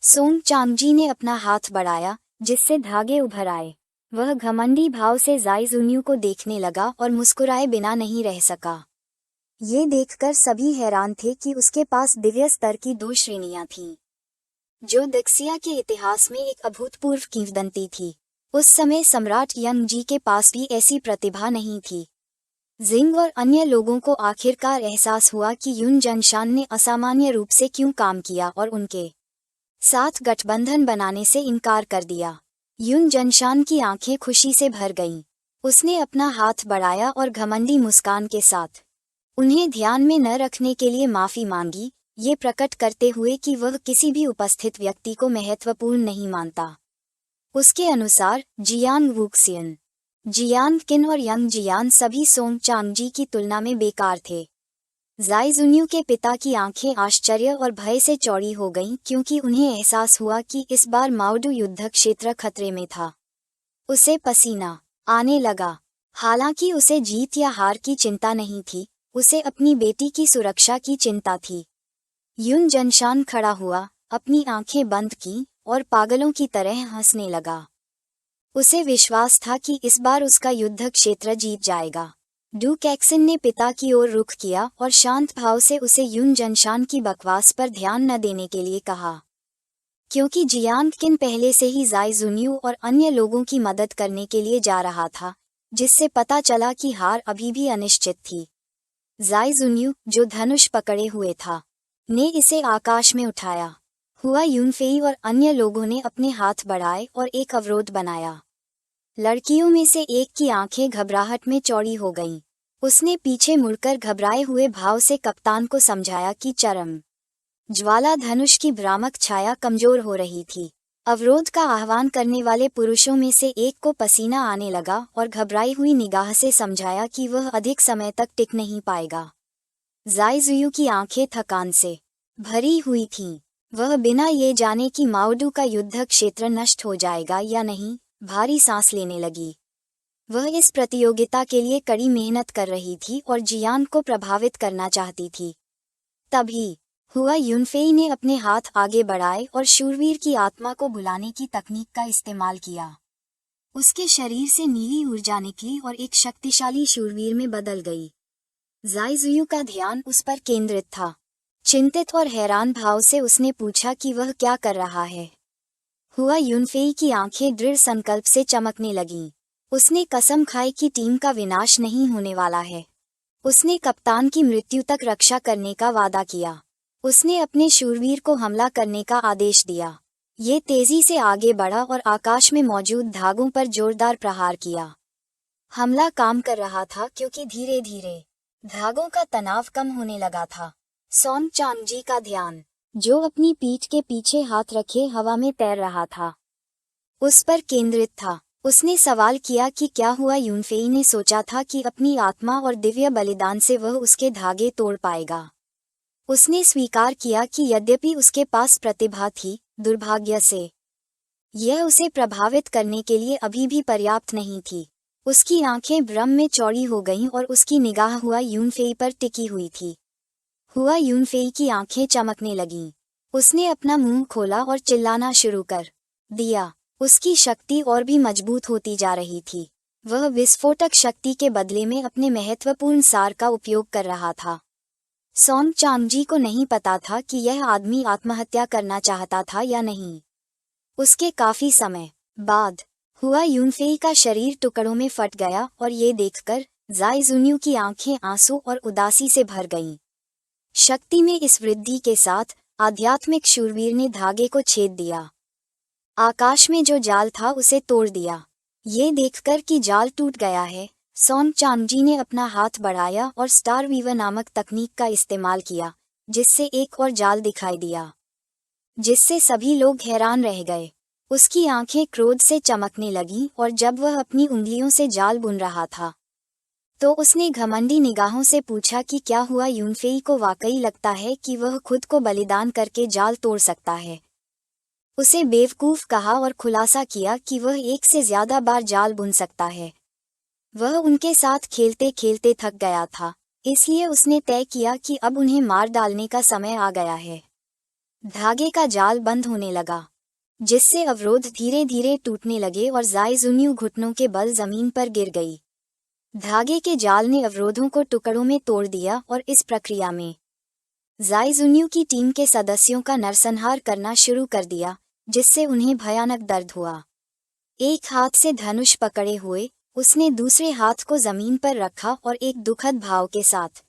Song चांगजी ने अपना हाथ बढ़ाया, जिससे धागे उभर आए। वह घमंडी भाव से जाई जुन्यू को देखने लगा और मुस्कुराए बिना नहीं रह सका। ये देखकर सभी हैरान थे कि उसके पास दिव्य स्तर की 2 श्रेणियां थीं, जो दक्षिया के इतिहास में एक अभूतपूर्व किंवदंती थी। उस समय सम्राट यंगजी के पास भी ऐसी प्रतिभा नहीं थी। जिंग और अन्य लोगों को आखिरकार एहसास हुआ कि युन जंशान ने असामान्य रूप से क्यों काम किया और उनके साथ गठबंधन बनाने से इनकार कर दिया। युन जंशान की आंखें खुशी से भर गईं। उसने अपना हाथ बढ़ाया और घमंडी मुस्कान के साथ उन्हें ध्यान में न रखने के लिए माफी मांगी, ये प्रकट करते हुए कि वह किसी भी उपस्थित व्यक्ति को महत्वपूर्ण नहीं मानता। उसके अनुसार जियांग वुक्सियन, जियांग किन और यंग जियान सभी सोंग चांगजी की तुलना में बेकार थे। जाई जुन्यू के पिता की आंखें आश्चर्य और भय से चौड़ी हो गईं, क्योंकि उन्हें एहसास हुआ कि इस बार माओडू युद्ध क्षेत्र खतरे में था। उसे पसीना आने लगा। हालांकि उसे जीत या हार की चिंता नहीं थी, उसे अपनी बेटी की सुरक्षा की चिंता थी। युन जंशान खड़ा हुआ, अपनी आंखें बंद की और पागलों की तरह हंसने लगा। उसे विश्वास था कि इस बार उसका युद्ध क्षेत्र जीत जाएगा। डू कैक्सन ने पिता की ओर रुख किया और शांत भाव से उसे युन जंशान की बकवास पर ध्यान न देने के लिए कहा। क्योंकि जियांग किन पहले से ही जाई जुन्यू और अन्य लोगों की मदद करने के लिए जा रहा था, जिससे पता चला कि हार अभी भी अनिश्चित थी। जाई जुन्यू, जो धनुष पकड़े हुए था, ने इसे आकाश में उठाया। हुआ यूनफेई और अन्य लोगों ने अपने हाथ बढ़ाए और एक अवरोध बनाया। लड़कियों में से एक की आंखें घबराहट में चौड़ी हो गईं। उसने पीछे मुड़कर घबराए हुए भाव से कप्तान को समझाया कि चरम ज्वाला धनुष की भ्रामक छाया कमजोर हो रही थी। अवरोध का आह्वान करने वाले पुरुषों में से एक को पसीना आने लगा और घबराई हुई निगाह से समझाया कि वह अधिक समय तक टिक नहीं पाएगा। जाई जुयू की आंखें थकान से भरी हुई थीं। वह बिना ये जाने कि माओडू का युद्ध क्षेत्र नष्ट हो जाएगा या नहीं, भारी सांस लेने लगी। वह इस प्रतियोगिता के लिए कड़ी मेहनत कर रही थी और जियांग को प्रभावित करना चाहती थी। तभी हुआ यूनफेई ने अपने हाथ आगे बढ़ाए और शूरवीर की आत्मा को बुलाने की तकनीक का इस्तेमाल किया। उसके शरीर से नीली ऊर्जा निकली और एक शक्तिशाली शूरवीर में बदल गई। जाई जुयू का ध्यान उस पर केंद्रित था। चिंतित और हैरान भाव से उसने पूछा कि वह क्या कर रहा है। हुआ यूनफेई की आंखें दृढ़ संकल्प से चमकने लगीं। उसने कसम खाई कि टीम का विनाश नहीं होने वाला है। उसने कप्तान की मृत्यु तक रक्षा करने का वादा किया। उसने अपने शूरवीर को हमला करने का आदेश दिया। ये तेजी से आगे बढ़ा और आकाश में मौजूद धागों पर जोरदार प्रहार किया। हमला काम कर रहा था, क्योंकि धीरे धीरे धागों का तनाव कम होने लगा था। सोंग चांगजी का ध्यान, जो अपनी पीठ के पीछे हाथ रखे हवा में तैर रहा था, उस पर केंद्रित था। उसने सवाल किया कि क्या हुआ। यूनफेई ने सोचा था कि अपनी आत्मा और दिव्य बलिदान से वह उसके धागे तोड़ पाएगा। उसने स्वीकार किया कि यद्यपि उसके पास प्रतिभा थी, दुर्भाग्य से यह उसे प्रभावित करने के लिए अभी भी पर्याप्त नहीं थी। उसकी आंखें भ्रम में चौड़ी हो गईं और उसकी निगाह हुआ यूनफेई पर टिकी हुई थी। हुआ यूनफेई की आंखें चमकने लगीं। उसने अपना मुंह खोला और चिल्लाना शुरू कर दिया। उसकी शक्ति और भी मजबूत होती जा रही थी। वह विस्फोटक शक्ति के बदले में अपने महत्वपूर्ण सार का उपयोग कर रहा था। सोंग चांगजी को नहीं पता था कि यह आदमी आत्महत्या करना चाहता था या नहीं। उसके काफी समय बाद हुआ यूनफेई का शरीर टुकड़ों में फट गया और ये देखकर जाई जुन्यू की आंखें आंसू और उदासी से भर गईं। शक्ति में इस वृद्धि के साथ आध्यात्मिक शूरवीर ने धागे को छेद दिया। आकाश में जो जाल था उसे तोड़ दिया। ये देखकर कि जाल टूट गया है, सोंग चांगजी ने अपना हाथ बढ़ाया और स्टार वीवर नामक तकनीक का इस्तेमाल किया, जिससे एक और जाल दिखाई दिया, जिससे सभी लोग हैरान रह गए। उसकी आंखें क्रोध से चमकने लगीं और जब वह अपनी उंगलियों से जाल बुन रहा था, तो उसने घमंडी निगाहों से पूछा कि क्या हुआ। यूनफेई को वाकई लगता है कि वह खुद को बलिदान करके जाल तोड़ सकता है। उसे बेवकूफ कहा और खुलासा किया कि वह एक से ज्यादा बार जाल बुन सकता है। वह उनके साथ खेलते खेलते थक गया था, इसलिए उसने तय किया कि अब उन्हें मार डालने का समय आ गया है। धागे का जाल बंद होने लगा, जिससे अवरोध धीरे धीरे टूटने लगे और जाई जुन्यू घुटनों के बल जमीन पर गिर गई। धागे के जाल ने अवरोधों को टुकड़ों में तोड़ दिया और इस प्रक्रिया में जाई जुन्यू की टीम के सदस्यों का नरसंहार करना शुरू कर दिया, जिससे उन्हें भयानक दर्द हुआ। एक हाथ से धनुष पकड़े हुए उसने दूसरे हाथ को जमीन पर रखा और एक दुखद भाव के साथ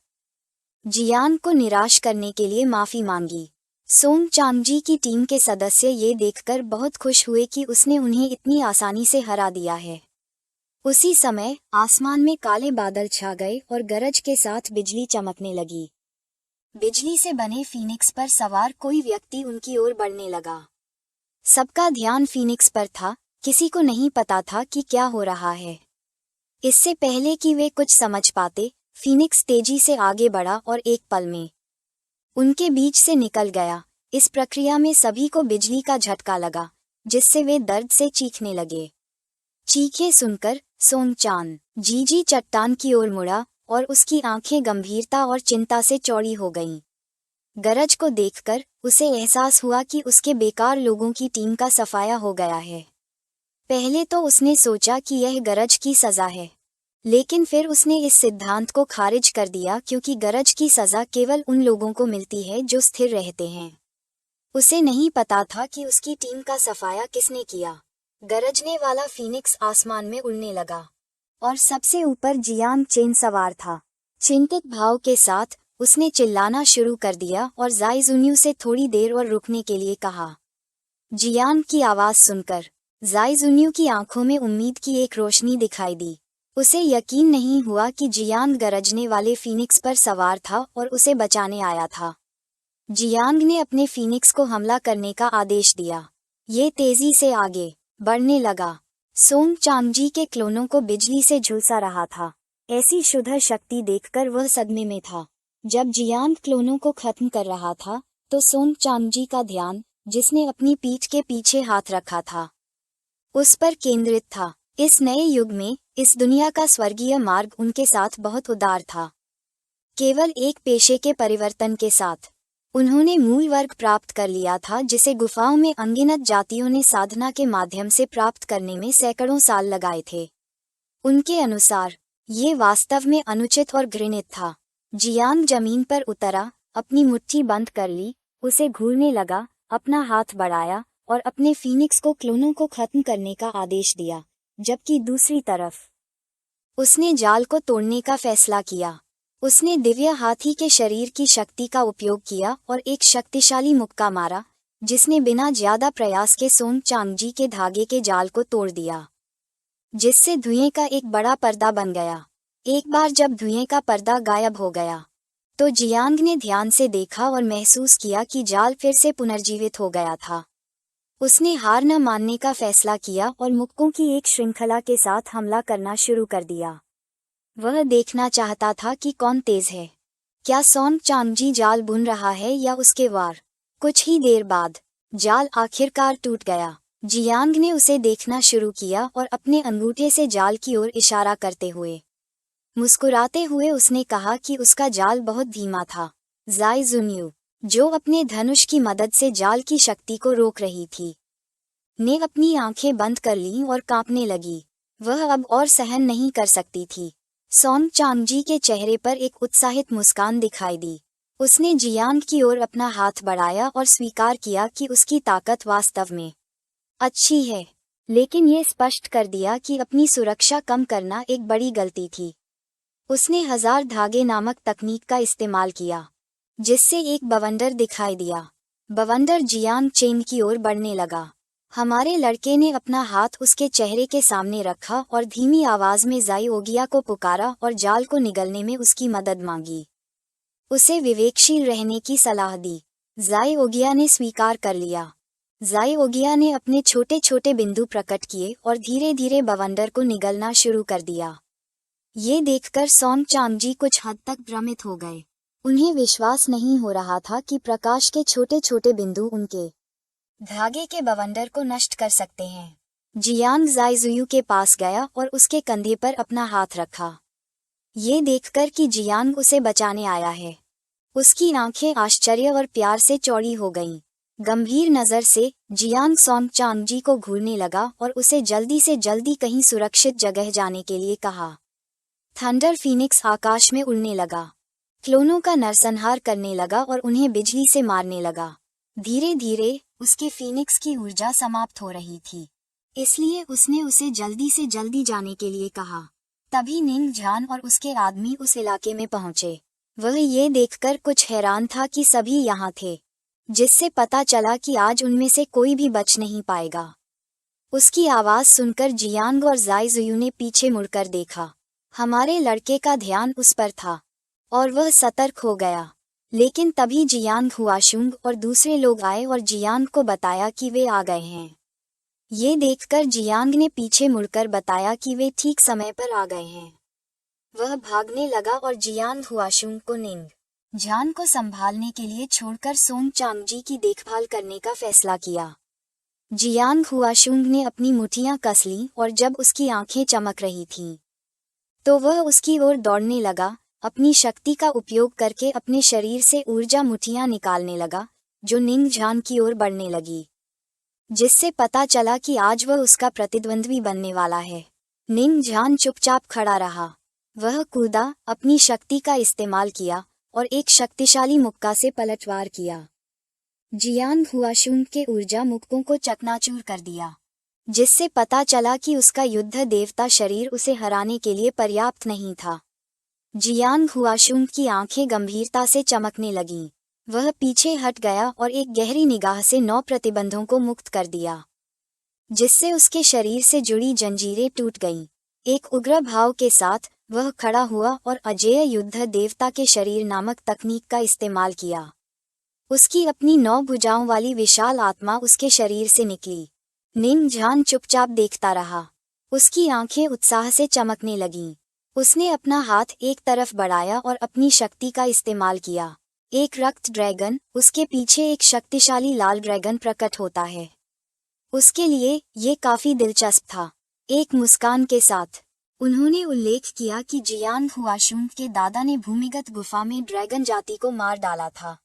जियान को निराश करने के लिए माफी मांगी। सोंग चांगजी की टीम के सदस्य ये देखकर बहुत खुश हुए कि उसने उन्हें इतनी आसानी से हरा दिया है। उसी समय आसमान में काले बादल छा गए और गरज के साथ बिजली चमकने लगी। बिजली से बने फीनिक्स पर सवार कोई व्यक्ति उनकी ओर बढ़ने लगा। सबका ध्यान फीनिक्स पर था, किसी को नहीं पता था कि क्या हो रहा है। इससे पहले कि वे कुछ समझ पाते, फीनिक्स तेजी से आगे बढ़ा और एक पल में उनके बीच से निकल गया। इस प्रक्रिया में सभी को बिजली का झटका लगा, जिससे वे दर्द से चीखने लगे। चीखें सुनकर सोंग चान जी चट्टान की ओर मुड़ा और उसकी आंखें गंभीरता और चिंता से चौड़ी हो गईं। गरज को देखकर उसे एहसास हुआ कि उसके बेकार लोगों की टीम का सफाया हो गया है। पहले तो उसने सोचा कि यह गरज की सजा है, लेकिन फिर उसने इस सिद्धांत को खारिज कर दिया क्योंकि गरज की सजा केवल उन लोगों को मिलती है जो स्थिर रहते हैं। उसे नहीं पता था कि उसकी टीम का सफाया किसने किया। गरजने वाला फीनिक्स आसमान में उड़ने लगा और सबसे ऊपर जियांग चेन सवार था। चिंतित भाव के साथ उसने चिल्लाना शुरू कर दिया और जाई जुन्यू से थोड़ी देर और रुकने के लिए कहा। जियांग की आवाज सुनकर जाई जुन्यू की आंखों में उम्मीद की एक रोशनी दिखाई दी। उसे यकीन नहीं हुआ कि जियांग गरजने वाले फीनिक्स पर सवार था और उसे बचाने आया था। जियांग ने अपने फीनिक्स को हमला करने का आदेश दिया। ये तेजी से आगे बढ़ने लगा। सोंग चांगजी के क्लोनों को बिजली से झुलसा रहा था। ऐसी शुद्ध शक्ति देखकर वह सदमे में था। जब जियांग क्लोनों को खत्म कर रहा था, तो सोंग चांगजी का ध्यान, जिसने अपनी पीठ के पीछे हाथ रखा था, उस पर केंद्रित था। इस नए युग में इस दुनिया का स्वर्गीय मार्ग उनके साथ बहुत उदार था। केवल एक पेशे के परिवर्तन के साथ उन्होंने मूल वर्ग प्राप्त कर लिया था, जिसे गुफाओं में अनगिनत जातियों ने साधना के माध्यम से प्राप्त करने में सैकड़ों साल लगाए थे। उनके अनुसार ये वास्तव में अनुचित और घृणित था। जियांग जमीन पर उतरा, अपनी मुट्ठी बंद कर ली, उसे घूरने लगा, अपना हाथ बढ़ाया और अपने फीनिक्स को क्लोनों को खत्म करने का आदेश दिया, जबकि दूसरी तरफ उसने जाल को तोड़ने का फैसला किया। उसने दिव्य हाथी के शरीर की शक्ति का उपयोग किया और एक शक्तिशाली मुक्का मारा, जिसने बिना ज्यादा प्रयास के सोंग चांगजी के धागे के जाल को तोड़ दिया, जिससे धुएं का एक बड़ा पर्दा बन गया। एक बार जब धुएं का पर्दा गायब हो गया, तो जियांग ने ध्यान से देखा और महसूस किया कि जाल फिर से पुनर्जीवित हो गया था। उसने हार न मानने का फैसला किया और मुक्कों की एक श्रृंखला के साथ हमला करना शुरू कर दिया। वह देखना चाहता था कि कौन तेज है, क्या सोंग चांगजी जाल बुन रहा है या उसके वार। कुछ ही देर बाद जाल आखिरकार टूट गया। जियांग ने उसे देखना शुरू किया और अपने अंगूठे से जाल की ओर इशारा करते हुए मुस्कुराते हुए उसने कहा कि उसका जाल बहुत धीमा था। जाई जुन्यू, जो अपने धनुष की मदद से जाल की शक्ति को रोक रही थी, ने अपनी आंखें बंद कर लीं और कांपने लगी। वह अब और सहन नहीं कर सकती थी। सोंग चांगजी के चेहरे पर एक उत्साहित मुस्कान दिखाई दी। उसने जियांग की ओर अपना हाथ बढ़ाया और स्वीकार किया कि उसकी ताकत वास्तव में अच्छी है, लेकिन ये स्पष्ट कर दिया कि अपनी सुरक्षा कम करना एक बड़ी गलती थी। उसने 1000 धागे नामक तकनीक का इस्तेमाल किया, जिससे एक बवंडर दिखाई दिया। बवंडर जियांग चेन की ओर बढ़ने लगा। हमारे लड़के ने अपना हाथ उसके चेहरे के सामने रखा और धीमी आवाज में जाई ओगिया को पुकारा और जाल को निगलने में उसकी मदद मांगी। उसे विवेकशील रहने की सलाह दी। जाई ओगिया ने स्वीकार कर लिया। जाई ओगिया ने अपने छोटे छोटे बिंदु प्रकट किए और धीरे धीरे बवंडर को निगलना शुरू कर दिया। ये देखकर सोंग चांगजी कुछ हद तक भ्रमित हो गए। उन्हें विश्वास नहीं हो रहा था कि प्रकाश के छोटे छोटे बिंदु उनके धागे के बवंडर को नष्ट कर सकते हैं। जियांग जाई जुयू के पास गया और उसके कंधे पर अपना हाथ रखा। ये देखकर कि जियांग उसे बचाने आया है, उसकी आंखें आश्चर्य और प्यार से चौड़ी हो गईं। गंभीर नजर से जियांग सोंग चांगजी को घूरने लगा और उसे जल्दी से जल्दी कहीं सुरक्षित जगह जाने के लिए कहा। थंडर फीनिक्स आकाश में उड़ने लगा, क्लोनों का नरसंहार करने लगा और उन्हें बिजली से मारने लगा। धीरे धीरे उसके फीनिक्स की ऊर्जा समाप्त हो रही थी, इसलिए उसने उसे जल्दी से जल्दी जाने के लिए कहा। तभी निंग झान और उसके आदमी उस इलाके में पहुंचे। वह ये देखकर कुछ हैरान था कि सभी यहाँ थे, जिससे पता चला कि आज उनमें से कोई भी बच नहीं पाएगा। उसकी आवाज सुनकर जियांग और ज़ाई जुयू ने पीछे मुड़कर देखा। हमारे लड़के का ध्यान उस पर था और वह सतर्क हो गया। लेकिन तभी जियांग हुआशुंग और दूसरे लोग आए और जियांग को बताया कि वे आ गए हैं। ये देखकर जियांग ने पीछे मुड़कर बताया कि वे ठीक समय पर आ गए हैं। वह भागने लगा और जियांग हुआशुंग को निंग झान को संभालने के लिए छोड़कर सोंग चांगजी की देखभाल करने का फैसला किया। जियांग हुआशुंग ने अपनी मुट्ठियां कस लीं और जब उसकी आंखें चमक रही थीं, तो वह उसकी ओर दौड़ने लगा। अपनी शक्ति का उपयोग करके अपने शरीर से ऊर्जा मुट्ठियां निकालने लगा, जो निंग झान की ओर बढ़ने लगी, जिससे पता चला कि आज वह उसका प्रतिद्वंद्वी बनने वाला है। निंग झान चुपचाप खड़ा रहा। वह कूदा, अपनी शक्ति का इस्तेमाल किया और एक शक्तिशाली मुक्का से पलटवार किया। जियांग हुआशुंग के ऊर्जा मुक्कों को चकनाचूर कर दिया, जिससे पता चला कि उसका युद्ध देवता शरीर उसे हराने के लिए पर्याप्त नहीं था। जियांग हुआशुंग की आंखें गंभीरता से चमकने लगीं। वह पीछे हट गया और एक गहरी निगाह से 9 प्रतिबंधों को मुक्त कर दिया, जिससे उसके शरीर से जुड़ी जंजीरें टूट गईं। एक उग्र भाव के साथ वह खड़ा हुआ और अजेय युद्ध देवता के शरीर नामक तकनीक का इस्तेमाल किया। उसकी अपनी 9 भुजाओं वाली विशाल आत्मा उसके शरीर से निकली। निंग झान चुपचाप देखता रहा। उसकी आंखें उत्साह से चमकने लगीं। उसने अपना हाथ एक तरफ बढ़ाया और अपनी शक्ति का इस्तेमाल किया। एक रक्त ड्रैगन, उसके पीछे एक शक्तिशाली लाल ड्रैगन प्रकट होता है। उसके लिए ये काफी दिलचस्प था। एक मुस्कान के साथ उन्होंने उल्लेख किया कि जियांग हुआशुंग के दादा ने भूमिगत गुफा में ड्रैगन जाति को मार डाला था।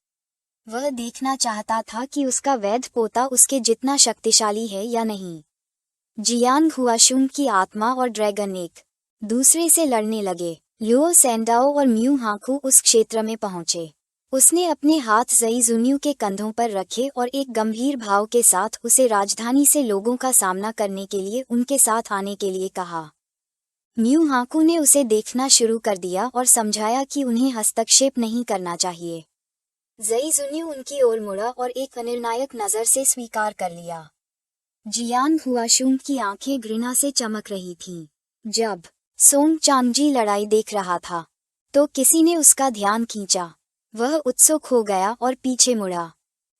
वह देखना चाहता था कि उसका वैध पोता उसके जितना शक्तिशाली है या नहीं। जियांग हुआशुंग की आत्मा और ड्रैगन एक दूसरे से लड़ने लगे। लियो सैंडाओ और म्यू हाकू उस क्षेत्र में पहुंचे। उसने अपने हाथ ज़ई जुन्यू के कंधों पर रखे और एक गंभीर भाव के साथ उसे राजधानी से लोगों का सामना करने के लिए उनके साथ आने के लिए कहा। म्यू हाकू ने उसे देखना शुरू कर दिया और समझाया कि उन्हें हस्तक्षेप नहीं करना चाहिए। ज़ई जुन्यू उनकी ओर मुड़ा और एक अनिर्णायक नज़र से स्वीकार कर लिया। जियांग हुआशुंग की आंखें घृणा से चमक रही थीं। जब सोंग चांगजी लड़ाई देख रहा था, तो किसी ने उसका ध्यान खींचा। वह उत्सुक हो गया और पीछे मुड़ा।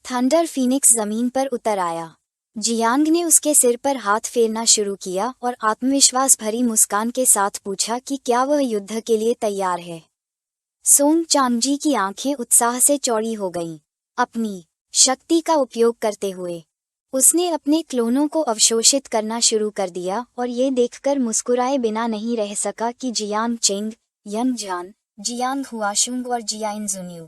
थंडर फीनिक्स जमीन पर उतर आया। जियांग ने उसके सिर पर हाथ फेरना शुरू किया और आत्मविश्वास भरी मुस्कान के साथ पूछा कि क्या वह युद्ध के लिए तैयार है। सोंग चांगजी की आंखें उत्साह से चौड़ी हो गईं। अपनी शक्ति का उपयोग करते हुए उसने अपने क्लोनों को अवशोषित करना शुरू कर दिया और ये देखकर मुस्कुराए बिना नहीं रह सका कि जियांग चेंग, यंग झान, जियांग हुआशुंग और जियाइन जुन्यू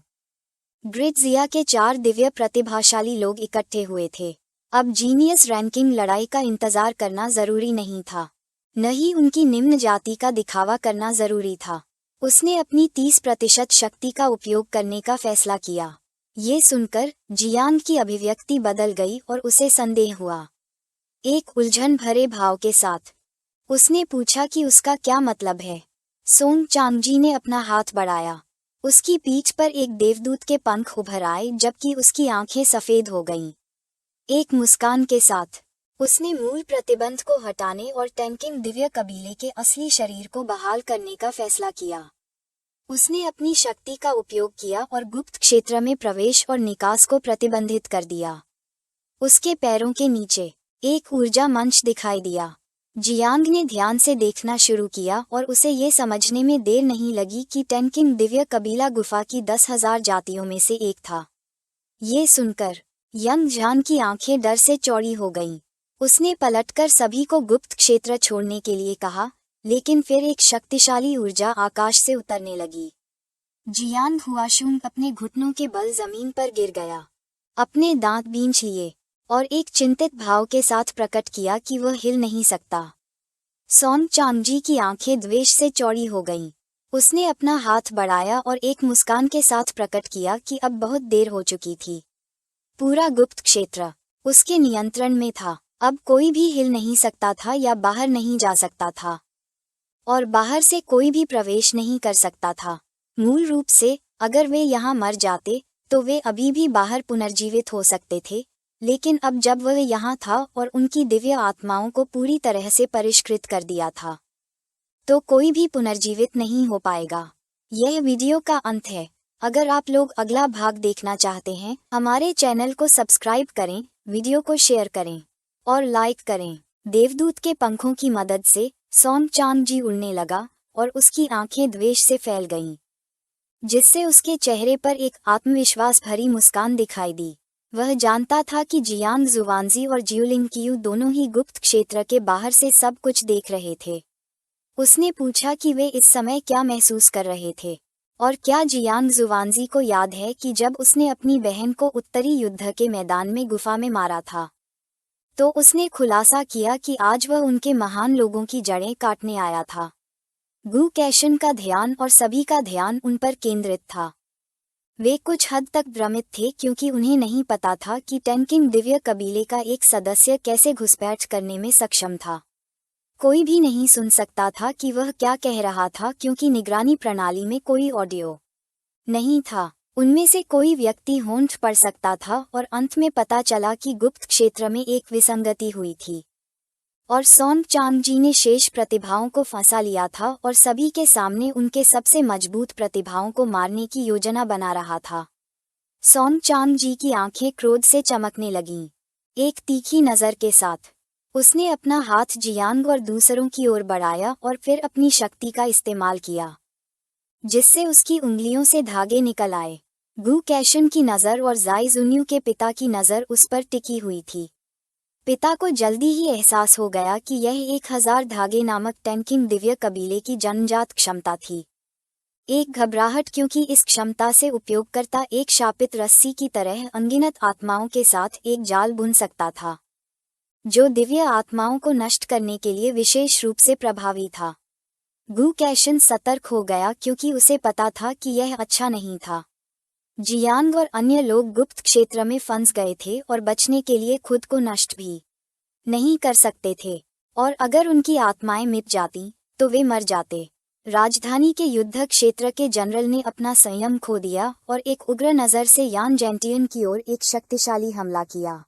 ग्रिडजिया के 4 दिव्य प्रतिभाशाली लोग इकट्ठे हुए थे। अब जीनियस रैंकिंग लड़ाई का इंतजार करना जरूरी नहीं था, न ही उनकी निम्न जाति का दिखावा करना जरूरी था। उसने अपनी 30% शक्ति का उपयोग करने का फैसला किया। ये सुनकर जियांग की अभिव्यक्ति बदल गई और उसे संदेह हुआ। एक उलझन भरे भाव के साथ उसने पूछा कि उसका क्या मतलब है। सोंग चांगजी ने अपना हाथ बढ़ाया। उसकी पीठ पर एक देवदूत के पंख उभर आए जबकि उसकी आंखें सफेद हो गईं। एक मुस्कान के साथ उसने मूल प्रतिबंध को हटाने और टैंकिंग दिव्य कबीले के असली शरीर को बहाल करने का फैसला किया। उसने अपनी शक्ति का उपयोग किया और गुप्त क्षेत्र में प्रवेश और निकास को प्रतिबंधित कर दिया। उसके पैरों के नीचे एक ऊर्जा मंच दिखाई दिया। जियांग ने ध्यान से देखना शुरू किया और उसे ये समझने में देर नहीं लगी कि टैंकिंग दिव्य कबीला गुफा की 10,000 जातियों में से एक था। ये सुनकर यंग झान की आंखें डर से चौड़ी हो गईं। उसने पलटकर सभी को गुप्त क्षेत्र छोड़ने के लिए कहा, लेकिन फिर एक शक्तिशाली ऊर्जा आकाश से उतरने लगी। जियांग हुआशुंग अपने घुटनों के बल जमीन पर गिर गया। अपने दांत बींच लिए और एक चिंतित भाव के साथ प्रकट किया कि वह हिल नहीं सकता। सोंग चांगजी की आंखें द्वेष से चौड़ी हो गईं। उसने अपना हाथ बढ़ाया और एक मुस्कान के साथ प्रकट किया कि अब बहुत देर हो चुकी थी। पूरा गुप्त क्षेत्र उसके नियंत्रण में था। अब कोई भी हिल नहीं सकता था या बाहर नहीं जा सकता था, और बाहर से कोई भी प्रवेश नहीं कर सकता था। मूल रूप से अगर वे यहाँ मर जाते तो वे अभी भी बाहर पुनर्जीवित हो सकते थे, लेकिन अब जब वह यहाँ था और उनकी दिव्य आत्माओं को पूरी तरह से परिष्कृत कर दिया था, तो कोई भी पुनर्जीवित नहीं हो पाएगा। यह वीडियो का अंत है। अगर आप लोग अगला भाग देखना चाहते हैं, हमारे चैनल को सब्सक्राइब करें, वीडियो को शेयर करें और लाइक करें। देवदूत के पंखों की मदद से सोंग चांगजी उड़ने लगा और उसकी आंखें द्वेष से फैल गईं, जिससे उसके चेहरे पर एक आत्मविश्वास भरी मुस्कान दिखाई दी। वह जानता था कि जियांग जुवानजी और जियोलिंग दोनों ही गुप्त क्षेत्र के बाहर से सब कुछ देख रहे थे। उसने पूछा कि वे इस समय क्या महसूस कर रहे थे, और क्या जियांग जुवानजी को याद है कि जब उसने अपनी बहन को उत्तरी युद्ध के मैदान में गुफा में मारा था, तो उसने खुलासा किया कि आज वह उनके महान लोगों की जड़ें काटने आया था। गु कैशन का ध्यान और सभी का ध्यान उन पर केंद्रित था। वे कुछ हद तक भ्रमित थे क्योंकि उन्हें नहीं पता था कि टेंकिंग दिव्य कबीले का एक सदस्य कैसे घुसपैठ करने में सक्षम था। कोई भी नहीं सुन सकता था कि वह क्या कह रहा था क्योंकि निगरानी प्रणाली में कोई ऑडियो नहीं था। उनमें से कोई व्यक्ति होंठ पढ़ सकता था और अंत में पता चला कि गुप्त क्षेत्र में एक विसंगति हुई थी और सोंग चांगजी ने शेष प्रतिभाओं को फंसा लिया था और सभी के सामने उनके सबसे मजबूत प्रतिभाओं को मारने की योजना बना रहा था। सोंग चांगजी की आंखें क्रोध से चमकने लगीं। एक तीखी नज़र के साथ उसने अपना हाथ जियांग और दूसरों की ओर बढ़ाया और फिर अपनी शक्ति का इस्तेमाल किया, जिससे उसकी उंगलियों से धागे निकल आए। गु कैशन की नज़र और जाई जुन्यू के पिता की नज़र उस पर टिकी हुई थी। पिता को जल्दी ही एहसास हो गया कि यह 1000 धागे नामक टेंकिंग दिव्य कबीले की जन्मजात क्षमता थी। एक घबराहट क्योंकि इस क्षमता से उपयोगकर्ता एक शापित रस्सी की तरह अनगिनत आत्माओं के साथ एक जाल बुन सकता था, जो दिव्य आत्माओं को नष्ट करने के लिए विशेष रूप से प्रभावी था। गु कैशन सतर्क हो गया क्योंकि उसे पता था कि यह अच्छा नहीं था। जियांग और अन्य लोग गुप्त क्षेत्र में फंस गए थे और बचने के लिए खुद को नष्ट भी नहीं कर सकते थे, और अगर उनकी आत्माएं मिट जाती तो वे मर जाते। राजधानी के युद्ध क्षेत्र के जनरल ने अपना संयम खो दिया और एक उग्र नज़र से यान जेंटियन की ओर एक शक्तिशाली हमला किया,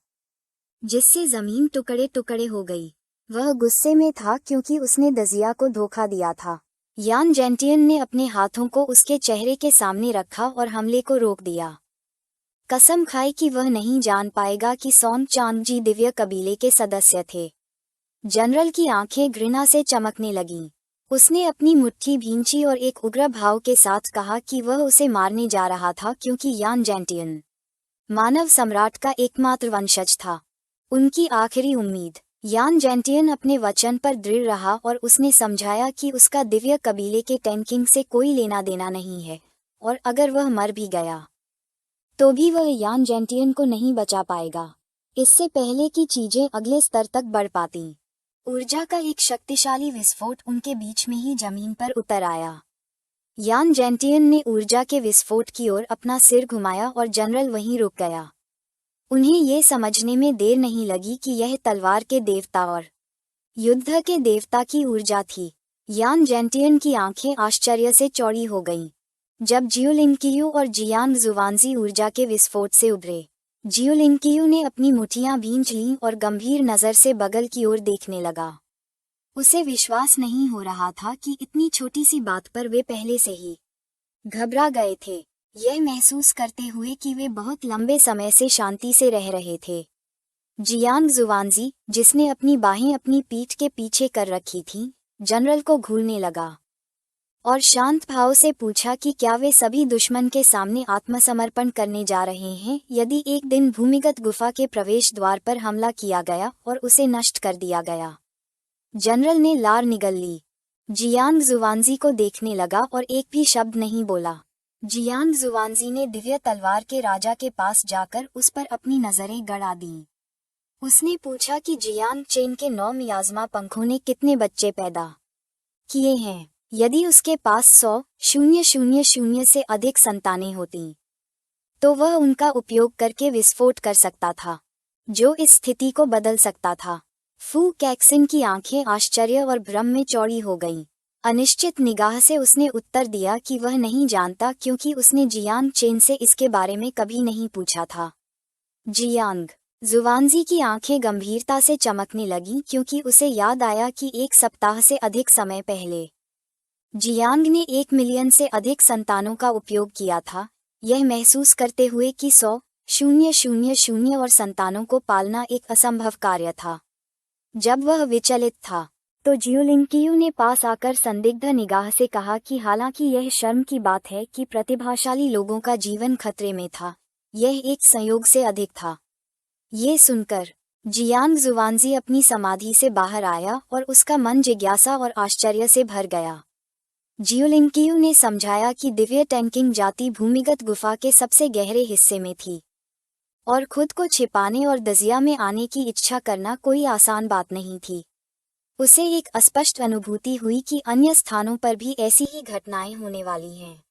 जिससे जमीन टुकड़े टुकड़े हो गई। वह गुस्से में था क्योंकि उसने दजिया को धोखा दिया था। यान जेंटियन ने अपने हाथों को उसके चेहरे के सामने रखा और हमले को रोक दिया। कसम खाई कि वह नहीं जान पाएगा कि सोंग चांगजी दिव्य कबीले के सदस्य थे। जनरल की आंखें घृणा से चमकने लगीं। उसने अपनी मुट्ठी भींची और एक उग्र भाव के साथ कहा कि वह उसे मारने जा रहा था क्योंकि यान जेंटियन मानव सम्राट का एकमात्र वंशज था, उनकी आखिरी उम्मीद। यान जेंटियन अपने वचन पर दृढ़ रहा और उसने समझाया कि उसका दिव्य कबीले के टेंकिंग से कोई लेना देना नहीं है, और अगर वह मर भी गया तो भी वह यान जेंटियन को नहीं बचा पाएगा, इससे पहले कि चीजें अगले स्तर तक बढ़ पाती। ऊर्जा का एक शक्तिशाली विस्फोट उनके बीच में ही जमीन पर उतर आया। यान जेंटियन ने ऊर्जा के विस्फोट की ओर अपना सिर घुमाया और जनरल वहीं रुक गया। उन्हें ये समझने में देर नहीं लगी कि यह तलवार के देवता और युद्ध के देवता की ऊर्जा थी। यान जेंटियन की आंखें आश्चर्य से चौड़ी हो गईं जब जियोलिंग और जियांग जुवानजी ऊर्जा के विस्फोट से उभरे। जियोलिंग ने अपनी मुठियां भींच लीं और गंभीर नज़र से बगल की ओर देखने लगा। उसे विश्वास नहीं हो रहा था कि इतनी छोटी सी बात पर वे पहले से ही घबरा गए थे, यह महसूस करते हुए कि वे बहुत लंबे समय से शांति से रह रहे थे। जियांग जुवानजी, जिसने अपनी बाहें अपनी पीठ के पीछे कर रखी थीं, जनरल को घूरने लगा और शांत भाव से पूछा कि क्या वे सभी दुश्मन के सामने आत्मसमर्पण करने जा रहे हैं यदि एक दिन भूमिगत गुफा के प्रवेश द्वार पर हमला किया गया और उसे नष्ट कर दिया गया। जनरल ने लार निगल ली। जियांग जुवानजी को देखने लगा और एक भी शब्द नहीं बोला। जियांग जुवानजी ने दिव्य तलवार के राजा के पास जाकर उस पर अपनी नजरें गड़ा दी। उसने पूछा कि जियांग चेन के 9 मियाज़मा पंखों ने कितने बच्चे पैदा किए हैं। यदि उसके पास 100,000 से अधिक संतानें होती तो वह उनका उपयोग करके विस्फोट कर सकता था, जो इस स्थिति को बदल सकता था। फू कैक्सिन की आंखें आश्चर्य और भ्रम में चौड़ी हो गईं। अनिश्चित निगाह से उसने उत्तर दिया कि वह नहीं जानता, क्योंकि उसने जियांग चेन से इसके बारे में कभी नहीं पूछा था। जियांग जुवानजी की आंखें गंभीरता से चमकने लगीं, क्योंकि उसे याद आया कि 1 सप्ताह से अधिक समय पहले जियांग ने 1 मिलियन से अधिक संतानों का उपयोग किया था, यह महसूस करते हुए कि 100,000 और संतानों को पालना एक असंभव कार्य था। जब वह विचलित था तो जियोलिंकियू ने पास आकर संदिग्ध निगाह से कहा कि हालांकि यह शर्म की बात है कि प्रतिभाशाली लोगों का जीवन खतरे में था, यह एक संयोग से अधिक था। ये सुनकर जियांग जुवानजी अपनी समाधि से बाहर आया और उसका मन जिज्ञासा और आश्चर्य से भर गया। जियोलिंकियू ने समझाया कि दिव्य टैंकिंग जाति भूमिगत गुफा के सबसे गहरे हिस्से में थी और खुद को छिपाने और दजिया में आने की इच्छा करना कोई आसान बात नहीं थी। उसे एक अस्पष्ट अनुभूति हुई कि अन्य स्थानों पर भी ऐसी ही घटनाएं होने वाली हैं।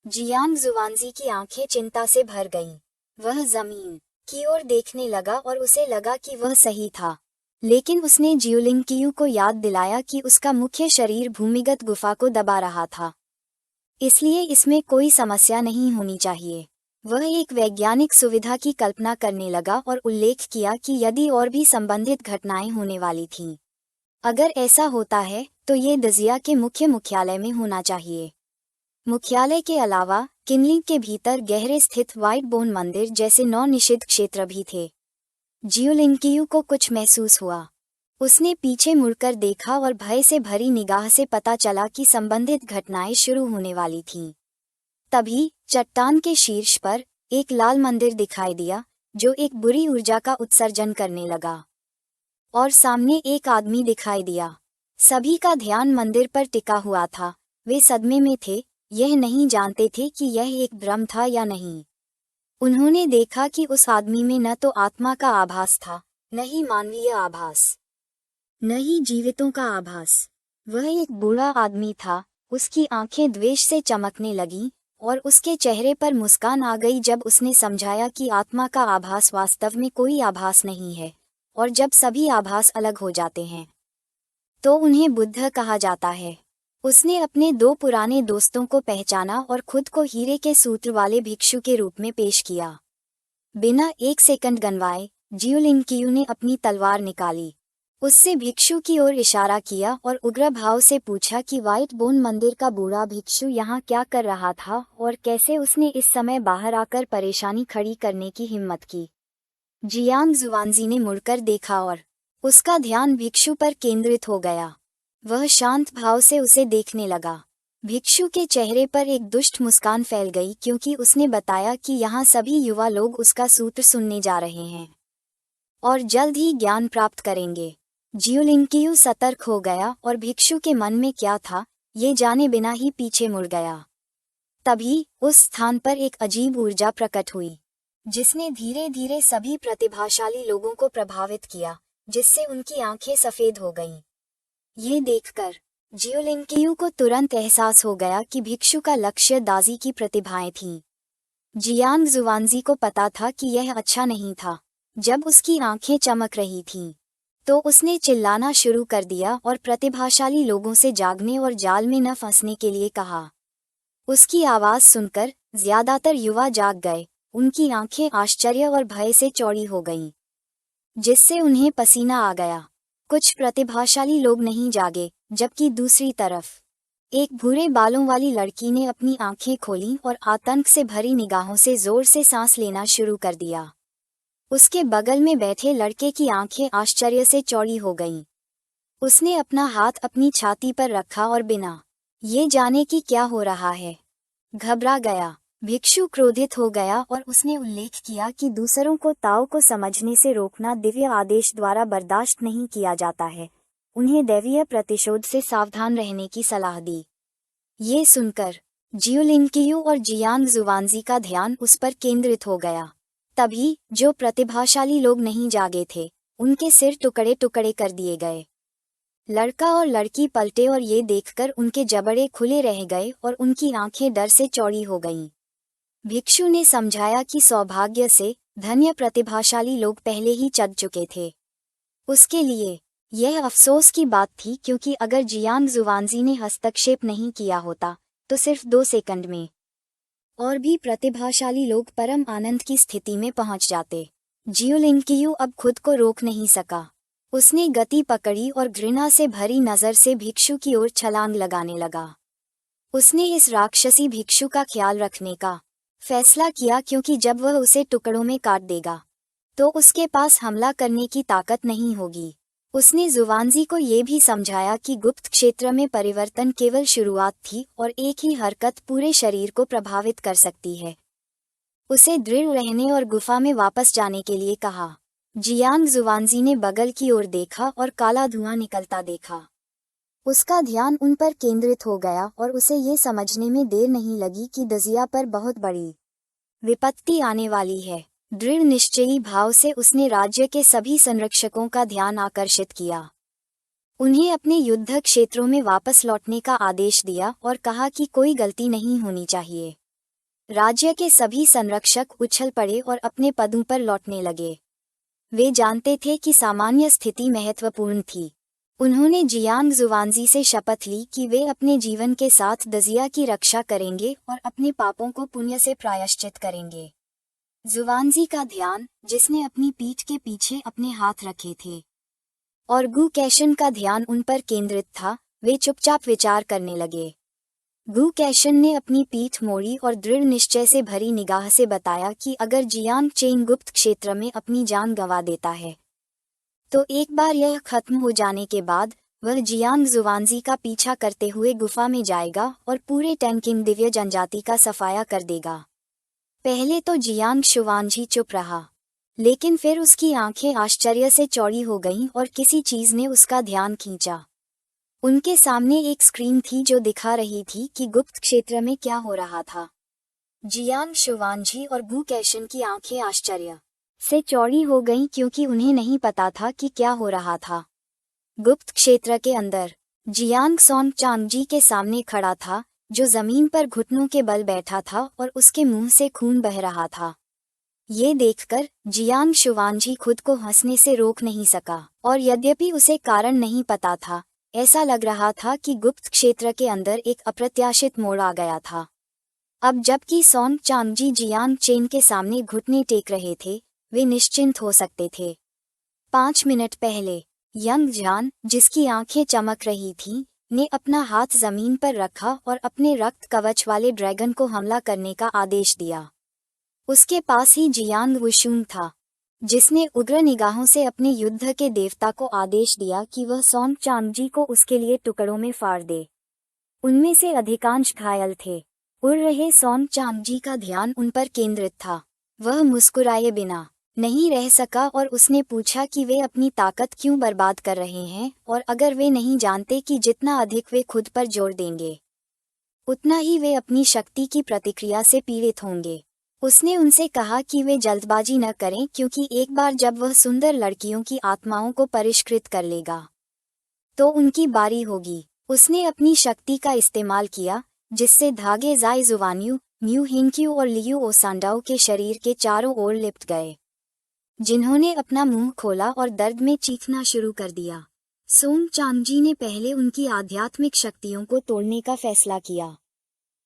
जियांग जुवानजी की आंखें चिंता से भर गईं। वह जमीन की ओर देखने लगा और उसे लगा कि वह सही था, लेकिन उसने जियोलिंकियू को याद दिलाया कि उसका मुख्य शरीर भूमिगत गुफा को दबा रहा था, इसलिए इसमें कोई समस्या नहीं होनी चाहिए। वह एक वैज्ञानिक सुविधा की कल्पना करने लगा और उल्लेख किया कि यदि और भी संबंधित घटनाएं होने वाली थीं, अगर ऐसा होता है तो ये दजिया के मुख्यालय में होना चाहिए। मुख्यालय के अलावा किनलिंग के भीतर गहरे स्थित व्हाइट बोन मंदिर जैसे 9 निषिद्ध क्षेत्र भी थे। जियोलिंकियू को कुछ महसूस हुआ। उसने पीछे मुड़कर देखा और भय से भरी निगाह से पता चला कि संबंधित घटनाएं शुरू होने वाली थीं। तभी चट्टान के शीर्ष पर एक लाल मंदिर दिखाई दिया, जो एक बुरी ऊर्जा का उत्सर्जन करने लगा, और सामने एक आदमी दिखाई दिया। सभी का ध्यान मंदिर पर टिका हुआ था। वे सदमे में थे, यह नहीं जानते थे कि यह एक भ्रम था या नहीं। उन्होंने देखा कि उस आदमी में न तो आत्मा का आभास था, न ही मानवीय आभास, न ही जीवितों का आभास। वह एक बूढ़ा आदमी था। उसकी आंखें द्वेष से चमकने लगीं और उसके चेहरे पर मुस्कान आ गई जब उसने समझाया कि आत्मा का आभास वास्तव में कोई आभास नहीं है, और जब सभी आभास अलग हो जाते हैं तो उन्हें बुद्ध कहा जाता है। उसने अपने 2 पुराने दोस्तों को पहचाना और खुद को हीरे के सूत्र वाले भिक्षु के रूप में पेश किया। बिना 1 सेकंड गंवाए जियोलिंकियू ने अपनी तलवार निकाली, उससे भिक्षु की ओर इशारा किया और उग्र भाव से पूछा कि व्हाइट बोन मंदिर का बूढ़ा भिक्षु यहाँ क्या कर रहा था और कैसे उसने इस समय बाहर आकर परेशानी खड़ी करने की हिम्मत की। जियांग जुवानजी ने मुड़कर देखा और उसका ध्यान भिक्षु पर केंद्रित हो गया। वह शांत भाव से उसे देखने लगा। भिक्षु के चेहरे पर एक दुष्ट मुस्कान फैल गई, क्योंकि उसने बताया कि यहाँ सभी युवा लोग उसका सूत्र सुनने जा रहे हैं और जल्द ही ज्ञान प्राप्त करेंगे। जियोलिंकियू सतर्क हो गया और भिक्षु के मन में क्या था ये जाने बिना ही पीछे मुड़ गया। तभी उस स्थान पर एक अजीब ऊर्जा प्रकट हुई, जिसने धीरे धीरे सभी प्रतिभाशाली लोगों को प्रभावित किया, जिससे उनकी आंखें सफेद हो गईं। ये देखकर जियोलिंकियू को तुरंत एहसास हो गया कि भिक्षु का लक्ष्य दाजी की प्रतिभाएं थीं। जियांग जुवानजी को पता था कि यह अच्छा नहीं था। जब उसकी आंखें चमक रही थीं, तो उसने चिल्लाना शुरू कर दिया और प्रतिभाशाली लोगों से जागने और जाल में न फंसने के लिए कहा। उसकी आवाज सुनकर ज्यादातर युवा जाग गए। उनकी आंखें आश्चर्य और भय से चौड़ी हो गईं, जिससे उन्हें पसीना आ गया। कुछ प्रतिभाशाली लोग नहीं जागे, जबकि दूसरी तरफ एक भूरे बालों वाली लड़की ने अपनी आंखें खोलीं और आतंक से भरी निगाहों से जोर से सांस लेना शुरू कर दिया। उसके बगल में बैठे लड़के की आंखें आश्चर्य से चौड़ी हो गईं। उसने अपना हाथ अपनी छाती पर रखा और बिना ये जाने कि क्या हो रहा है, घबरा गया। भिक्षु क्रोधित हो गया और उसने उल्लेख किया कि दूसरों को ताओ को समझने से रोकना दिव्य आदेश द्वारा बर्दाश्त नहीं किया जाता है। उन्हें दैवीय प्रतिशोध से सावधान रहने की सलाह दी। ये सुनकर जियोलिनकियू और जियांग जुवानजी का ध्यान उस पर केंद्रित हो गया। तभी जो प्रतिभाशाली लोग नहीं जागे थे, उनके सिर टुकड़े टुकड़े कर दिए गए। लड़का और लड़की पलटे और ये देखकर उनके जबड़े खुले रह गए और उनकी आंखें डर से चौड़ी हो गईं। भिक्षु ने समझाया कि सौभाग्य से धन्य प्रतिभाशाली लोग पहले ही चढ़ चुके थे। उसके लिए यह अफसोस की बात थी, क्योंकि अगर जियांग जुवानजी ने हस्तक्षेप नहीं किया होता तो सिर्फ 2 सेकंड में और भी प्रतिभाशाली लोग परम आनंद की स्थिति में पहुंच जाते। जियोलिनकियू अब खुद को रोक नहीं सका। उसने गति पकड़ी और घृणा से भरी नजर से भिक्षु की ओर छलांग लगाने लगा। उसने इस राक्षसी भिक्षु का ख्याल रखने का फैसला किया, क्योंकि जब वह उसे टुकड़ों में काट देगा तो उसके पास हमला करने की ताकत नहीं होगी। उसने जुवानजी को ये भी समझाया कि गुप्त क्षेत्र में परिवर्तन केवल शुरुआत थी और एक ही हरकत पूरे शरीर को प्रभावित कर सकती है। उसे दृढ़ रहने और गुफा में वापस जाने के लिए कहा। जियांग जुवानजी ने बगल की ओर देखा और काला धुआं निकलता देखा। उसका ध्यान उन पर केंद्रित हो गया और उसे ये समझने में देर नहीं लगी कि दजिया पर बहुत बड़ी विपत्ति आने वाली है। दृढ़ निश्चयी भाव से उसने राज्य के सभी संरक्षकों का ध्यान आकर्षित किया। उन्हें अपने युद्ध क्षेत्रों में वापस लौटने का आदेश दिया और कहा कि कोई गलती नहीं होनी चाहिए। राज्य के सभी संरक्षक उछल पड़े और अपने पदों पर लौटने लगे। वे जानते थे कि सामान्य स्थिति महत्वपूर्ण थी। उन्होंने जियांग जुवानजी से शपथ ली कि वे अपने जीवन के साथ दजिया की रक्षा करेंगे और अपने पापों को पुण्य से प्रायश्चित करेंगे। जुवानजी का ध्यान, जिसने अपनी पीठ के पीछे अपने हाथ रखे थे, और गु कैशन का ध्यान उन पर केंद्रित था, वे चुपचाप विचार करने लगे। गु कैशन ने अपनी पीठ मोड़ी और दृढ़ निश्चय से भरी निगाह से बताया कि अगर जियांग चेन गुप्त क्षेत्र में अपनी जान गंवा देता है तो एक बार यह खत्म हो जाने के बाद वह जियांग जुवानजी का पीछा करते हुए गुफा में जाएगा और पूरे टैंकिंग दिव्य जनजाति का सफाया कर देगा। पहले तो जियांग शुवानजी चुप रहा, लेकिन फिर उसकी आंखें आश्चर्य से चौड़ी हो गईं और किसी चीज ने उसका ध्यान खींचा। उनके सामने एक स्क्रीन थी जो दिखा रही थी कि गुप्त क्षेत्र में क्या हो रहा था। जियांग शुवानजी और गु कैशन की आंखें आश्चर्य से चौड़ी हो गईं, क्योंकि उन्हें नहीं पता था कि क्या हो रहा था। गुप्त क्षेत्र के अंदर जियांग सोंग चांगजी के सामने खड़ा था, जो जमीन पर घुटनों के बल बैठा था और उसके मुंह से खून बह रहा था। ये देखकर जियांग शुवानजी खुद को हंसने से रोक नहीं सका, और यद्यपि उसे कारण नहीं पता था, ऐसा लग रहा था कि गुप्त क्षेत्र के अंदर एक अप्रत्याशित मोड़ आ गया था। अब जबकि सोंग चांगजी जियांग चेन के सामने घुटने टेक रहे थे, वे निश्चिंत हो सकते थे। 5 मिनट पहले यंग जान, जिसकी आंखें चमक रही थीं, ने अपना हाथ जमीन पर रखा और अपने रक्त कवच वाले ड्रैगन को हमला करने का आदेश दिया। उसके पास ही जियांग वुशुंग था, जिसने उग्र निगाहों से अपने युद्ध के देवता को आदेश दिया कि वह सोंग चांगजी को उसके लिए टुकड़ों में फाड़ दे। उनमें से अधिकांश घायल थे। उड़ रहे सोंग चांगजी का ध्यान उन पर केंद्रित था। वह मुस्कुराए बिना नहीं रह सका और उसने पूछा कि वे अपनी ताकत क्यों बर्बाद कर रहे हैं, और अगर वे नहीं जानते कि जितना अधिक वे खुद पर जोर देंगे उतना ही वे अपनी शक्ति की प्रतिक्रिया से पीड़ित होंगे। उसने उनसे कहा कि वे जल्दबाजी न करें, क्योंकि एक बार जब वह सुंदर लड़कियों की आत्माओं को परिष्कृत कर लेगा तो उनकी बारी होगी। उसने अपनी शक्ति का इस्तेमाल किया, जिससे धागे जाई जुवान्यू, म्यू हिंक्यू और लियू ओसांडाओ के शरीर के चारों ओर लिपट गए, जिन्होंने अपना मुंह खोला और दर्द में चीखना शुरू कर दिया। सोंग चांगजी ने पहले उनकी आध्यात्मिक शक्तियों को तोड़ने का फैसला किया।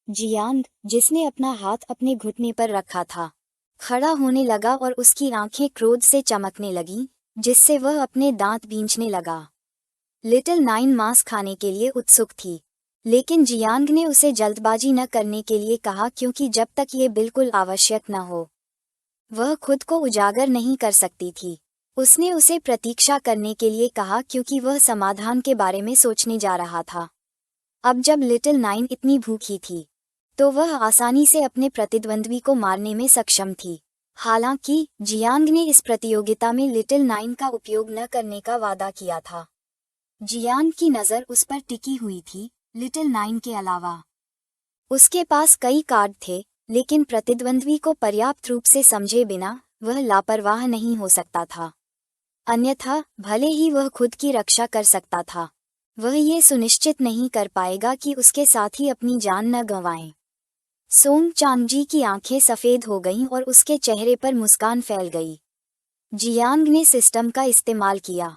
जियांग, जिसने अपना हाथ अपने घुटने पर रखा था, खड़ा होने लगा और उसकी आंखें क्रोध से चमकने लगीं, जिससे वह अपने दांत भींचने लगा। लिटिल नाइन मांस खाने के लिए उत्सुक थी, लेकिन जियांग ने उसे जल्दबाजी न करने के लिए कहा, क्योंकि जब तक ये बिल्कुल आवश्यक न हो वह खुद को उजागर नहीं कर सकती थी। उसने उसे प्रतीक्षा करने के लिए कहा, क्योंकि वह समाधान के बारे में सोचने जा रहा था। अब जब लिटिल नाइन इतनी भूखी थी तो वह आसानी से अपने प्रतिद्वंद्वी को मारने में सक्षम थी। हालांकि जियांग ने इस प्रतियोगिता में लिटिल नाइन का उपयोग न करने का वादा किया था। जियांग की नज़र उस पर टिकी हुई थी, लिटिल नाइन के अलावा। उसके पास कई कार्ड थे, लेकिन प्रतिद्वंद्वी को पर्याप्त रूप से समझे बिना वह लापरवाह नहीं हो सकता था। अन्यथा भले ही वह खुद की रक्षा कर सकता था, वह ये सुनिश्चित नहीं कर पाएगा कि उसके साथी अपनी जान न गंवाएं। सोंग चांगजी की आंखें सफ़ेद हो गईं और उसके चेहरे पर मुस्कान फैल गई। जियांग ने सिस्टम का इस्तेमाल किया,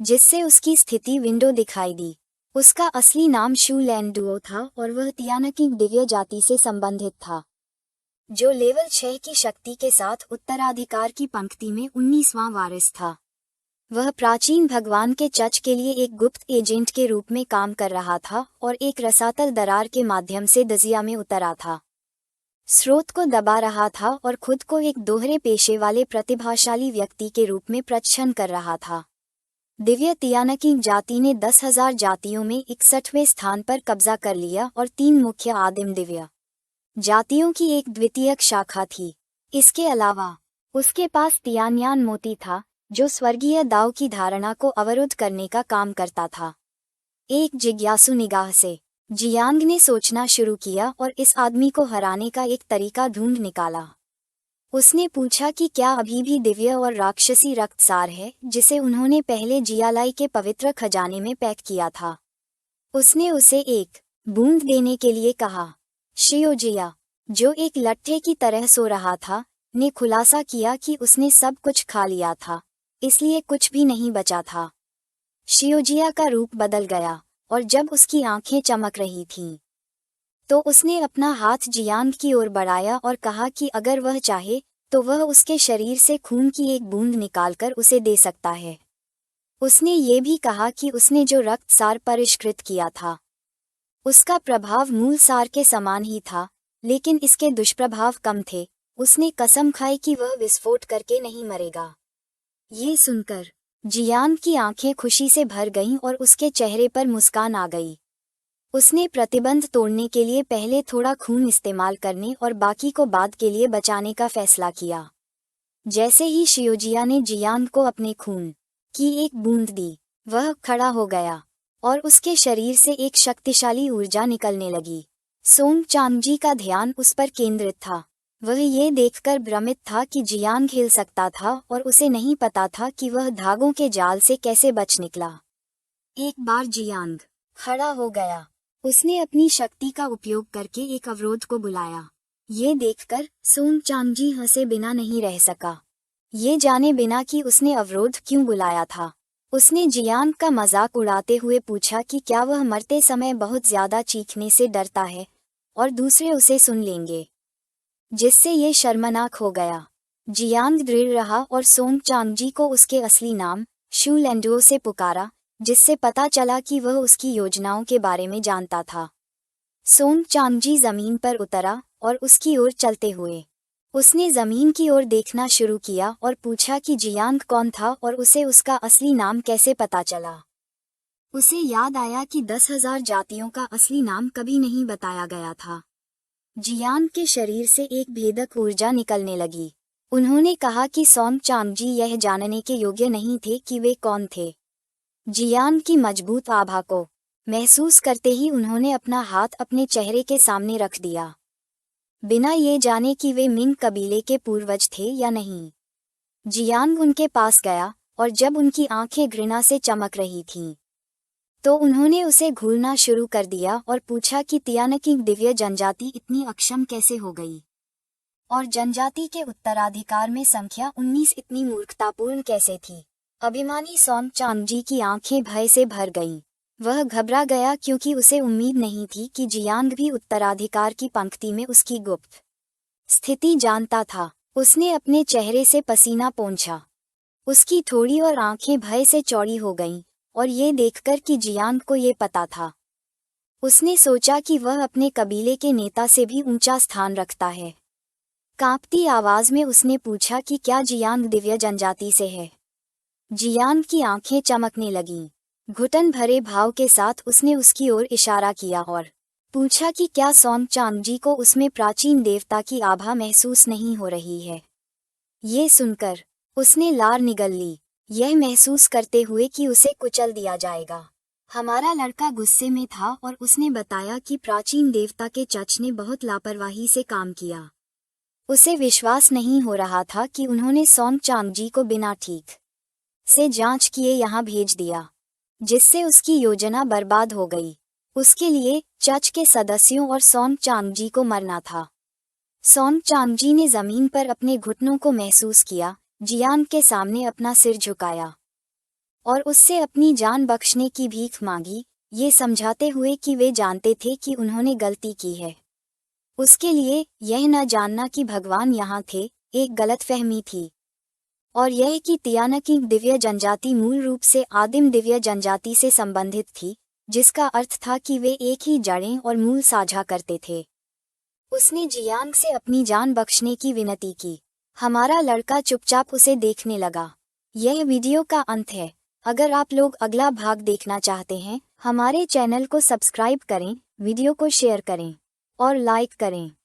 जिससे उसकी स्थिति विंडो दिखाई दी। उसका असली नाम शू लैंडुओ था और वह तियानकिंग दिव्य जाति से संबंधित था, जो लेवल 6 की शक्ति के साथ उत्तराधिकार की पंक्ति में 19वां वारिस था। वह प्राचीन भगवान के चर्च के लिए एक गुप्त एजेंट के रूप में काम कर रहा था और एक रसातल दरार के माध्यम से दजिया में उतरा था, स्रोत को दबा रहा था और खुद को एक दोहरे पेशे वाले प्रतिभाशाली व्यक्ति के रूप में प्रदर्शन कर रहा था। दिव्य तियानकिंग जाति ने 10,000 जातियों में 61वें स्थान पर कब्जा कर लिया और 3 मुख्य आदिम दिव्य जातियों की एक द्वितीयक शाखा थी। इसके अलावा उसके पास तियानयान मोती था, जो स्वर्गीय दाव की धारणा को अवरुद्ध करने का काम करता था। एक जिज्ञासु निगाह से जियांग ने सोचना शुरू किया और इस आदमी को हराने का एक तरीका ढूंढ निकाला। उसने पूछा कि क्या अभी भी दिव्य और राक्षसी रक्तसार है, जिसे उन्होंने पहले जियालाई के पवित्र खजाने में पैक किया था। उसने उसे एक बूंद देने के लिए कहा। शियोजिया, जो एक लट्ठे की तरह सो रहा था, ने खुलासा किया कि उसने सब कुछ खा लिया था, इसलिए कुछ भी नहीं बचा था। शियोजिया का रूप बदल गया और जब उसकी आंखें चमक रही थीं, तो उसने अपना हाथ जियांग की ओर बढ़ाया और कहा कि अगर वह चाहे तो वह उसके शरीर से खून की एक बूंद निकालकर उसे दे सकता है। उसने ये भी कहा कि उसने जो रक्तसार परिष्कृत किया था, उसका प्रभाव मूल सार के समान ही था, लेकिन इसके दुष्प्रभाव कम थे। उसने कसम खाई कि वह विस्फोट करके नहीं मरेगा। ये सुनकर जियांग की आंखें खुशी से भर गईं और उसके चेहरे पर मुस्कान आ गई। उसने प्रतिबंध तोड़ने के लिए पहले थोड़ा खून इस्तेमाल करने और बाकी को बाद के लिए बचाने का फैसला किया। जैसे ही शियोजिया ने जियांग को अपने खून की एक बूंद दी, वह खड़ा हो गया और उसके शरीर से एक शक्तिशाली ऊर्जा निकलने लगी। सोंग चांगजी का ध्यान उस पर केंद्रित था। वह ये देखकर भ्रमित था कि जियांग हिल सकता था और उसे नहीं पता था कि वह धागों के जाल से कैसे बच निकला। एक बार जियांग खड़ा हो गया, उसने अपनी शक्ति का उपयोग करके एक अवरोध को बुलाया। ये देखकर सोंग चांगजी हंसे बिना नहीं रह सका, ये जाने बिना कि उसने अवरोध क्यों बुलाया था। उसने जियांग का मजाक उड़ाते हुए पूछा कि क्या वह मरते समय बहुत ज्यादा चीखने से डरता है और दूसरे उसे सुन लेंगे, जिससे ये शर्मनाक हो गया। जियांग दृढ़ रहा और सोंग चांगजी को उसके असली नाम शू लैंडुओ से पुकारा, जिससे पता चला कि वह उसकी योजनाओं के बारे में जानता था। सोंग चांगजी जमीन पर उतरा और उसकी ओर चलते हुए उसने जमीन की ओर देखना शुरू किया और पूछा कि जियांग कौन था और उसे उसका असली नाम कैसे पता चला। उसे याद आया कि 10,000 जातियों का असली नाम कभी नहीं बताया गया था। जियांग के शरीर से एक भेदक ऊर्जा निकलने लगी। उन्होंने कहा कि सोंग चांगजी यह जानने के योग्य नहीं थे कि वे कौन थे। जियांग की मजबूत आभा को महसूस करते ही उन्होंने अपना हाथ अपने चेहरे के सामने रख दिया, बिना ये जाने कि वे मिंग कबीले के पूर्वज थे या नहीं। जियांग उनके पास गया और जब उनकी आंखें घृणा से चमक रही थीं, तो उन्होंने उसे घूरना शुरू कर दिया और पूछा कि तियानकिंग दिव्य जनजाति इतनी अक्षम कैसे हो गई और जनजाति के उत्तराधिकार में संख्या 19 इतनी मूर्खतापूर्ण कैसे थी। अभिमानी सोंग चांगजी की आंखें भय से भर गईं। वह घबरा गया क्योंकि उसे उम्मीद नहीं थी कि जियांग भी उत्तराधिकार की पंक्ति में उसकी गुप्त स्थिति जानता था। उसने अपने चेहरे से पसीना पोंछा। उसकी थोड़ी और आंखें भय से चौड़ी हो गईं और ये देखकर कि जियांग को ये पता था। उसने सोचा कि वह अपने कबीले के नेता से भी ऊंचा स्थान रखता है। कांपती आवाज में उसने पूछा कि क्या जियांग दिव्य जनजाति से है। जियांग की आंखें चमकने लगीं। घुटन भरे भाव के साथ उसने उसकी ओर इशारा किया और पूछा कि क्या सोंग चांगजी को उसमें प्राचीन देवता की आभा महसूस नहीं हो रही है। ये सुनकर उसने लार निगल ली, यह महसूस करते हुए कि उसे कुचल दिया जाएगा। हमारा लड़का गुस्से में था और उसने बताया कि प्राचीन देवता के चच ने बहुत लापरवाही से काम किया। उसे विश्वास नहीं हो रहा था कि उन्होंने सोंग चांगजी को बिना ठीक से जांच किए यहाँ भेज दिया, जिससे उसकी योजना बर्बाद हो गई। उसके लिए चच के सदस्यों और सोंग चांगजी को मरना था। सोंग चांगजी ने जमीन पर अपने घुटनों को महसूस किया, जियांग के सामने अपना सिर झुकाया और उससे अपनी जान बख्शने की भीख मांगी, ये समझाते हुए कि वे जानते थे कि उन्होंने गलती की है। उसके लिए यह न जानना कि भगवान यहाँ थे एक गलतफहमी थी, और यह कि तियाना की दिव्य जनजाति मूल रूप से आदिम दिव्य जनजाति से संबंधित थी, जिसका अर्थ था कि वे एक ही जड़ें और मूल साझा करते थे। उसने जियांग से अपनी जान बख्शने की विनती की। हमारा लड़का चुपचाप उसे देखने लगा। यह वीडियो का अंत है। अगर आप लोग अगला भाग देखना चाहते हैं, हमारे चैनल को सब्सक्राइब करें, वीडियो को शेयर करें और लाइक करें।